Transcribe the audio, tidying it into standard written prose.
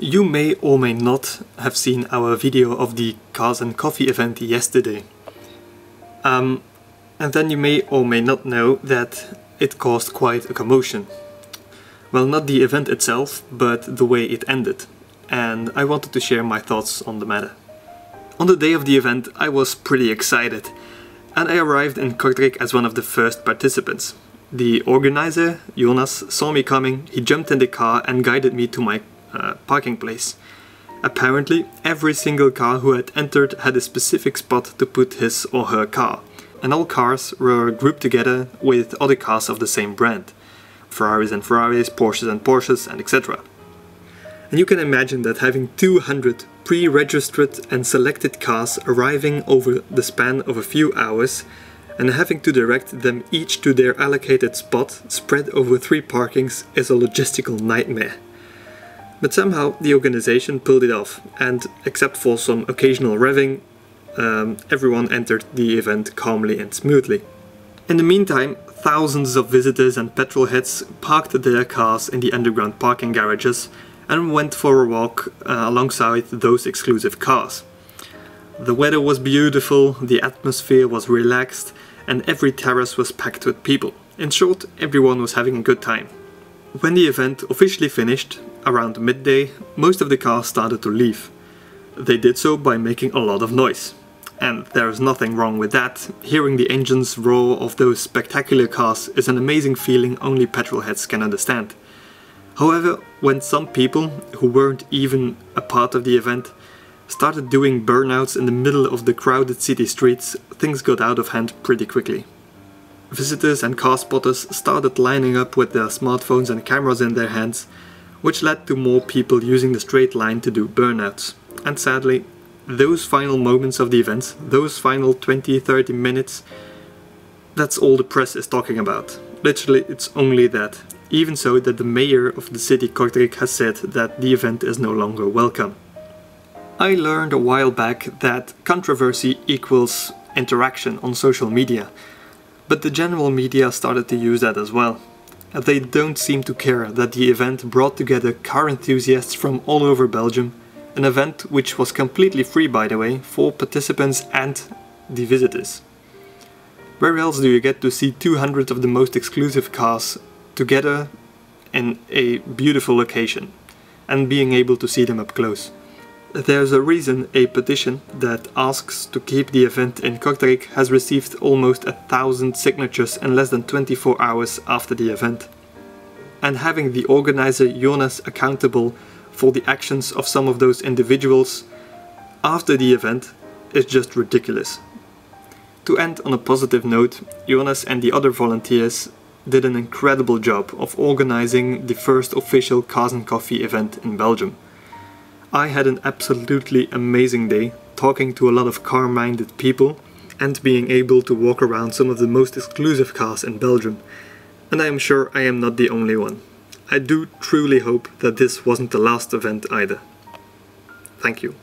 You may or may not have seen our video of the Cars and Coffee event yesterday. And then you may or may not know that it caused quite a commotion. Well, not the event itself, but the way it ended. And I wanted to share my thoughts on the matter. On the day of the event, I was pretty excited, and I arrived in Kortrijk as one of the first participants. The organizer, Jonas, saw me coming, he jumped in the car and guided me to my parking place. Apparently, every single car who had entered had a specific spot to put his or her car, and all cars were grouped together with other cars of the same brand. Ferraris and Ferraris, Porsches and Porsches, and etc. And you can imagine that having 200 pre-registered and selected cars arriving over the span of a few hours and having to direct them each to their allocated spot spread over 3 parkings is a logistical nightmare. But somehow the organization pulled it off, and except for some occasional revving, everyone entered the event calmly and smoothly. In the meantime, thousands of visitors and petrolheads parked their cars in the underground parking garages and went for a walk alongside those exclusive cars. The weather was beautiful, the atmosphere was relaxed, and every terrace was packed with people. In short, everyone was having a good time. When the event officially finished, around midday, most of the cars started to leave. They did so by making a lot of noise. And there is nothing wrong with that. Hearing the engines roar of those spectacular cars is an amazing feeling only petrolheads can understand. However, when some people, who weren't even a part of the event, started doing burnouts in the middle of the crowded city streets, things got out of hand pretty quickly. Visitors and car spotters started lining up with their smartphones and cameras in their hands, which led to more people using the straight line to do burnouts. And sadly, those final moments of the event, those final 20-30 minutes, that's all the press is talking about. Literally, it's only that. Even so that the mayor of the city Kortrijk has said that the event is no longer welcome. I learned a while back that controversy equals interaction on social media, but the general media started to use that as well. They don't seem to care that the event brought together car enthusiasts from all over Belgium, an event which was completely free, by the way, for participants and the visitors. Where else do you get to see 200 of the most exclusive cars together in a beautiful location and being able to see them up close? There's a reason a petition that asks to keep the event in Kortrijk has received almost 1,000 signatures in less than 24 hours after the event. And having the organizer Jonas accountable for the actions of some of those individuals after the event is just ridiculous. To end on a positive note, Jonas and the other volunteers did an incredible job of organizing the first official Cars and Coffee event in Belgium. I had an absolutely amazing day, talking to a lot of car-minded people and being able to walk around some of the most exclusive cars in Belgium. And I am sure I am not the only one. I do truly hope that this wasn't the last event either. Thank you.